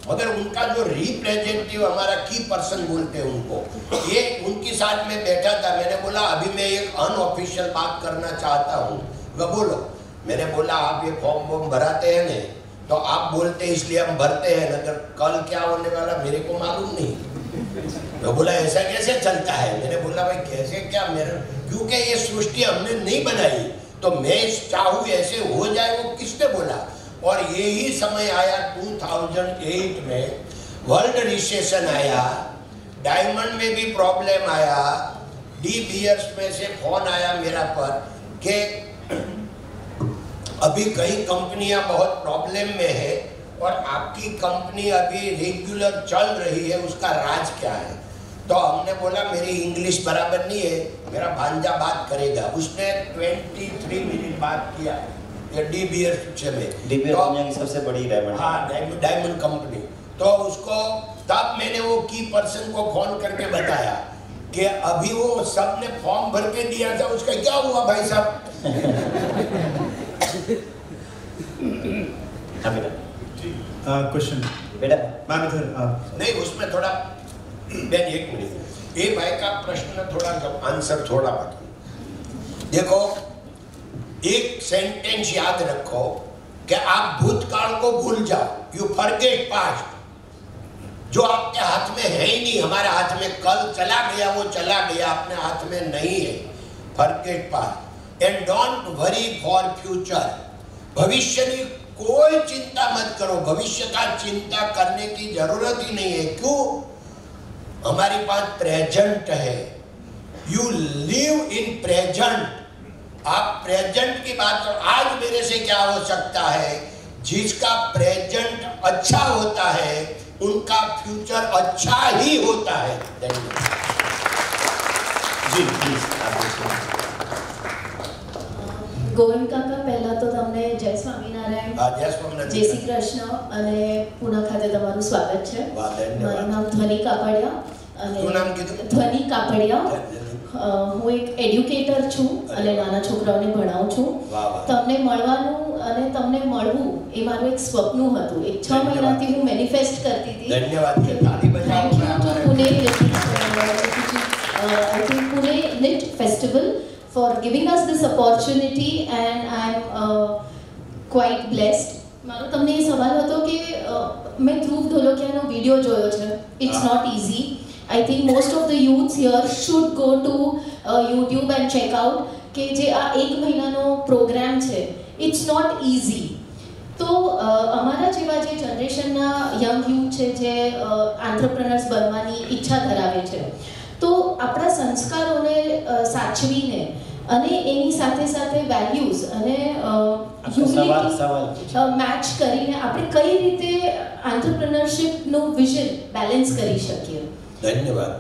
मगर उनका जो रिप्रेजेंटेटिव हमारा की पर्सन बोलते हैं उनको, ये उनके साथ में बैठा था। मैंने बोला अभी मैं एक अनऑफिशियल बात करना चाहता हूँ। वह बोलो। मैंने बोला आप ये फॉर्म भराते हैं ना, तो आप बोलते हैं इसलिए हम भरते हैं, अगर कल क्या होने वाला मेरे को मालूम नहीं। वो बोला ऐसा कैसे चलता है? मैंने बोला भाई कैसे क्या, मेरे क्योंकि ये सृष्टि हमने नहीं बनाई, तो मैं चाहूँ ऐसे हो जाए, वो किसने बोला? और यही समय आया 2008 में, वर्ल्ड रिसेशन आया, डायमंड में भी प्रॉब्लम आया, डी बियर्स में से फोन आया मेरा पर कि अभी कई कंपनियां बहुत प्रॉब्लम में है और आपकी कंपनी अभी रेगुलर चल रही है, उसका राज क्या है? तो हमने बोला मेरी इंग्लिश बराबर नहीं है, मेरा भांजा बात करेगा। उसने 23 मिनट बात किया डी बियर्स में। डी बियर्स दुनिया की सबसे बड़ी डायमंड, हाँ डायमंड कंपनी। तो उसको तब मैंने वो की पर्सन को फोन करके बताया कि अभी वो सब ने फॉर्म भर के दिया था, उसका क्या हुआ भाई साहब? क्वेश्चन बेटा मैम इधर नहीं, उसमें थोड़ा बेन 1 मिनट, ये भाई का प्रश्न थोड़ा आंसर थोड़ा बाकी। देखो, एक सेंटेंस याद रखो कि आप भूतकाल को भूल जाओ, यू फॉरगेट पास्ट। जो आपके हाथ में है ही नहीं, हमारे हाथ में कल चला गया, वो चला गया, अपने हाथ में नहीं है। Forget past and don't worry for future. भविष्य की कोई चिंता मत करो, भविष्य का चिंता करने की जरूरत ही नहीं है। क्यों? हमारे पास प्रेजेंट है। यू लिव इन प्रेजेंट आप प्रेजेंट की बात करो, आज मेरे से क्या हो सकता है, जिसका प्रेजेंट अच्छा होता है उनका फ्यूचर अच्छा ही होता है। जी प्लीज आप पूछिए। ગોવિંદ કાકા, પહેલા તો તમને જય સ્વામિનારાયણ, જય શ્રી કૃષ્ણ અને પુના ખાતે તમારું સ્વાગત છે। મારું નામ ધ્વનિ કાપડિયા અને ધ્વનિ કાપડિયા, હું એક એડ્યુકેટર છું અને નાના છોકરાઓને ભણાવું છું। તમને મળવાનું અને તમને મળવું એ મારું એક સ્વપ્ન હતું। એક 6 મહિનાથી હું મેનિફેસ્ટ કરતી હતી। ધન્યવાદ। Thank you to Pune I think Pune Lit Festival for giving us this opportunity, and I'm quite blessed. મારો તમને એ સવાલ હતો કે મેં ધ્રુવ ધોલકિયાનો વિડિયો જોયો છે. It's not easy. I think most of the youths here should go to YouTube and check out કે જે આ 1 મહિનાનો પ્રોગ્રામ છે, it's not easy. તો અમારા જેવા જે જનરેશનના યંગ યુથ છે જે એન્ટરપ્રેનર્સ બનવાની ઈચ્છા ધરાવે છે, તો આપણા સંસ્કારોને સાચવીને અને એની સાથે સાથે વેલ્યુઝ અને હ્યુમિલિટી મેચ કરીને આપણે કઈ રીતે એન્ટરપ્રેન્યોરशिपનું વિઝન બેલેન્સ કરી શકીએ? धन्यवाद।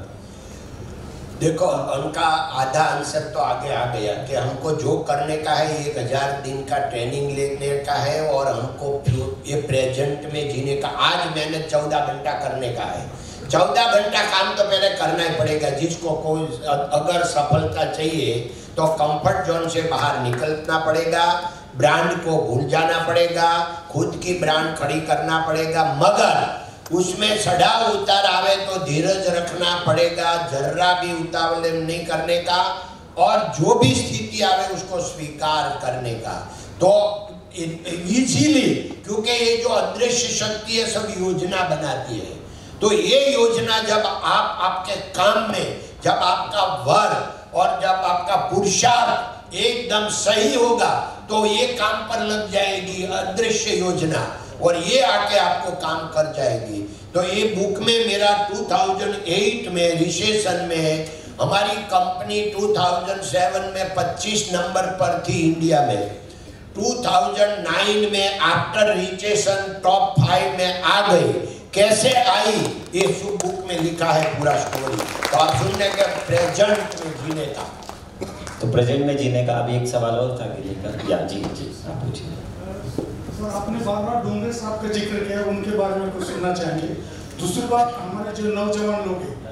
देखो, उनका आधा आंसर तो आगे आ गया कि हमको जो करने का है 1000 दिन का ट्रेनिंग लेने का है और हमको ये प्रेजेंट में जीने का। आज मैंने 14 घंटा करने का है। 14 घंटा काम तो पहले करना ही पड़ेगा। जिसको कोई अगर सफलता चाहिए तो कंफर्ट जोन से बाहर निकलना पड़ेगा, ब्रांड को भूल जाना पड़ेगा, खुद की ब्रांड खड़ी करना पड़ेगा। मगर उसमें चढ़ाव उतार आवे तो धीरज रखना पड़ेगा, जर्रा भी उतावले नहीं करने का, और जो भी स्थिति आवे उसको स्वीकार करने का। तो इजीली, क्योंकि ये जो अदृश्य शक्ति है सब योजना बनाती है, तो ये योजना जब आप आपके काम में, जब आपका वर्क और जब आपका पुरुषार्थ एकदम सही होगा तो ये काम पर लग जाएगी अदृश्य योजना, और ये आके आपको काम कर जाएगी। तो ये बुक में मेरा 2008 में रिसेशन में हमारी कंपनी 2007 में 25 नंबर पर थी इंडिया में। 2009 में आफ्टर रिसेशन टॉप 5 में आ गई। कैसे आई ये सब बुक में लिखा है पूरा स्टोरी। तो आप सुनने के प्रेजेंट में जीने का। तो प्रेजेंट में जीने का अभी एक सवाल और था गिली का। या जी जी आप पूछिए। आपने बार-बार डोंगरे साहब का जिक्र किया, उनके बारे में कुछ सुनना चाहेंगे। दूसरी बात, हमारे जो नौजवान लोग हैं